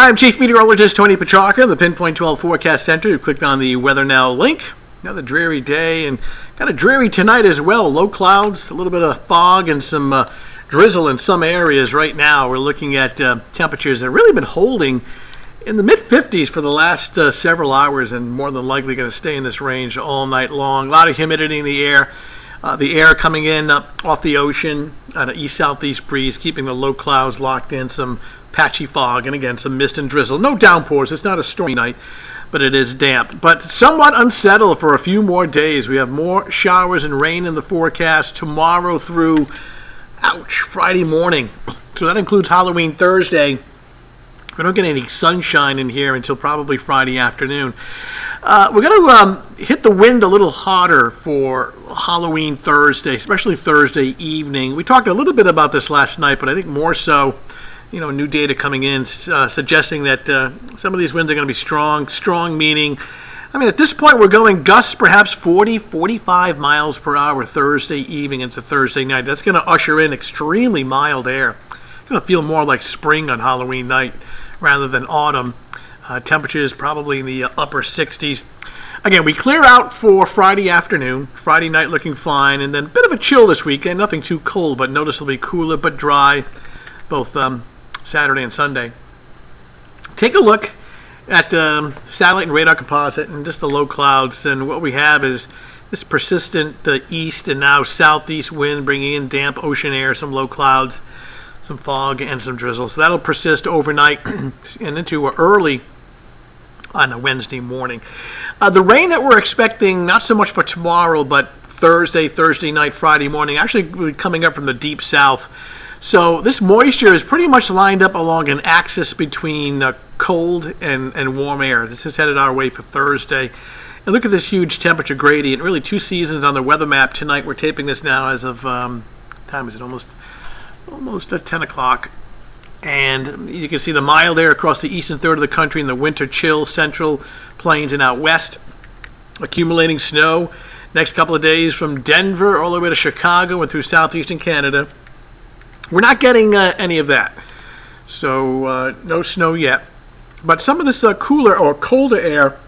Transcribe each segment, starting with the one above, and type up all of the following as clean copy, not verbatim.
Hi, I'm Chief Meteorologist Tony Petrarca of the Pinpoint 12 Forecast Center. You clicked on the Weather Now link. Another dreary day and kind of dreary tonight as well. Low clouds, a little bit of fog, and some drizzle in some areas right now. We're looking at temperatures that have really been holding in the mid-50s for the last several hours, and more than likely going to stay in this range all night long. A lot of humidity in the air. The air coming in off the ocean on an east-southeast breeze, keeping the low clouds locked in, some patchy fog, and again, some mist and drizzle. No downpours. It's not a stormy night, but it is damp. But somewhat unsettled for a few more days. We have more showers and rain in the forecast tomorrow through, Friday morning. So that includes Halloween Thursday. We don't get any sunshine in here until probably Friday afternoon. We're going to hit the wind a little harder for Halloween Thursday, especially Thursday evening. We talked a little bit about this last night, but I think more so, new data coming in suggesting that some of these winds are going to be strong. Strong meaning, at this point we're going gusts perhaps 40, 45 miles per hour Thursday evening into Thursday night. That's going to usher in extremely mild air. It's going to feel more like spring on Halloween night rather than autumn. Temperatures probably in the upper 60s. Again, we clear out for Friday afternoon. Friday night looking fine, and then a bit of a chill this weekend. Nothing too cold, but noticeably cooler but dry both Saturday and Sunday. Take a look at satellite and radar composite and just the low clouds, and what we have is this persistent east and now southeast wind bringing in damp ocean air, some low clouds, some fog, and some drizzle. So that'll persist overnight and into early on a Wednesday morning. The rain that we're expecting, not so much for tomorrow, but Thursday night, Friday morning, actually really coming up from the deep south. So this moisture is pretty much lined up along an axis between cold and warm air. This is headed our way for Thursday. And look at this huge temperature gradient. Really two seasons on the weather map tonight. We're taping this now as of, time is it? Almost at 10 o'clock. And you can see the mild air across the eastern third of the country and the winter chill central plains and out west. Accumulating snow next couple of days from Denver all the way to Chicago and through southeastern Canada. We're not getting any of that. So no snow yet. But some of this cooler or colder air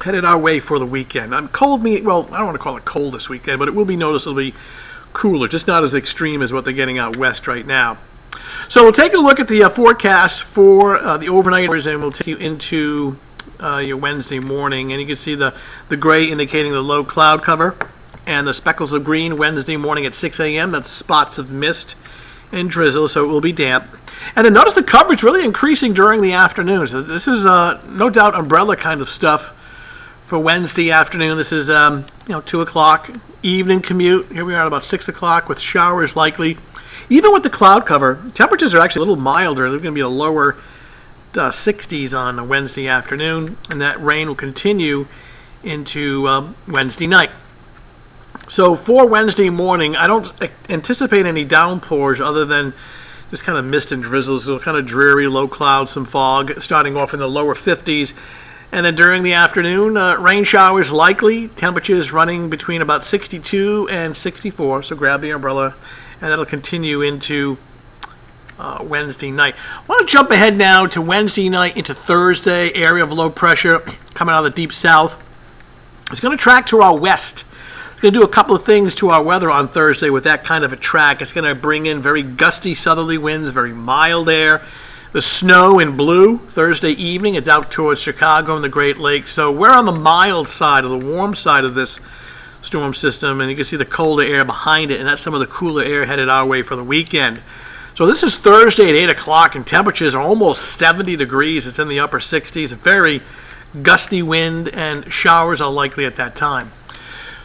headed our way for the weekend. I don't want to call it cold this weekend, but it will be noticeably cooler, just not as extreme as what they're getting out west right now. So we'll take a look at the forecast for the overnight hours, and we'll take you into your Wednesday morning. And you can see the gray indicating the low cloud cover and the speckles of green Wednesday morning at 6 a.m. That's spots of mist and drizzle, so it will be damp. And then notice the coverage really increasing during the afternoon. So this is no doubt umbrella kind of stuff for Wednesday afternoon. This is 2 o'clock evening commute. Here we are at about 6 o'clock with showers likely. Even with the cloud cover, temperatures are actually a little milder. They're going to be a lower 60s on a Wednesday afternoon, and that rain will continue into Wednesday night. So for Wednesday morning, I don't anticipate any downpours other than this kind of mist and drizzles, so kind of dreary, low clouds, some fog, starting off in the lower 50s. And then during the afternoon, rain showers likely, temperatures running between about 62 and 64, so grab the umbrella, and that'll continue into Wednesday night. I want to jump ahead now to Wednesday night into Thursday. Area of low pressure coming out of the deep south. It's going to track to our west. It's going to do a couple of things to our weather on Thursday with that kind of a track. It's going to bring in very gusty southerly winds, very mild air. The snow in blue Thursday evening. It's out towards Chicago and the Great Lakes. So we're on the mild side, or the warm side of this storm system, and you can see the colder air behind it, and that's some of the cooler air headed our way for the weekend. So this is Thursday at 8 o'clock, and temperatures are almost 70 degrees. It's in the upper 60s. A very gusty wind, and showers are likely at that time.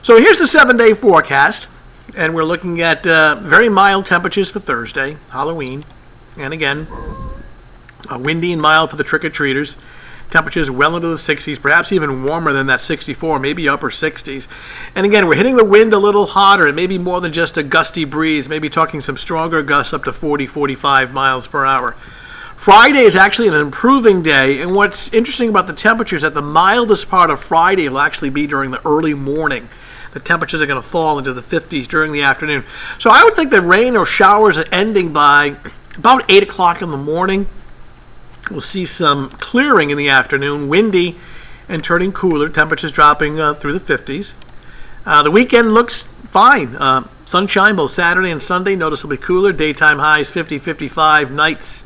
So here's the 7-day forecast, and we're looking at very mild temperatures for Thursday, Halloween, and again, windy and mild for the trick-or-treaters. Temperatures well into the 60s, perhaps even warmer than that 64, maybe upper 60s. And again, we're hitting the wind a little hotter, and maybe more than just a gusty breeze, maybe talking some stronger gusts up to 40, 45 miles per hour. Friday is actually an improving day, and what's interesting about the temperatures is that the mildest part of Friday will actually be during the early morning. The temperatures are going to fall into the 50s during the afternoon. So I would think that rain or showers are ending by about 8 o'clock in the morning. We'll see some clearing in the afternoon, windy and turning cooler, temperatures dropping through the 50s. The weekend looks fine. Sunshine both Saturday and Sunday, noticeably cooler. Daytime highs 50, 55. Nights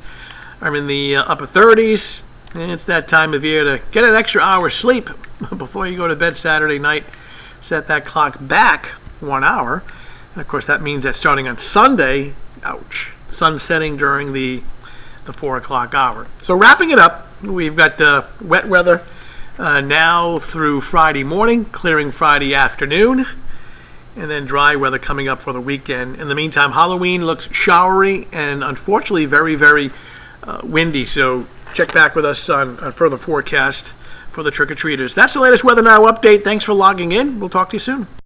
are in the upper 30s. And it's that time of year to get an extra hour's sleep before you go to bed Saturday night. Set that clock back 1 hour. And of course, that means that starting on Sunday, ouch, sun setting during the 4 o'clock hour. So wrapping it up, we've got wet weather now through Friday morning, clearing Friday afternoon, and then dry weather coming up for the weekend. In the meantime, Halloween looks showery and unfortunately very, very windy. So check back with us on further forecast for the trick-or-treaters. That's the latest Weather Now update. Thanks for logging in. We'll talk to you soon.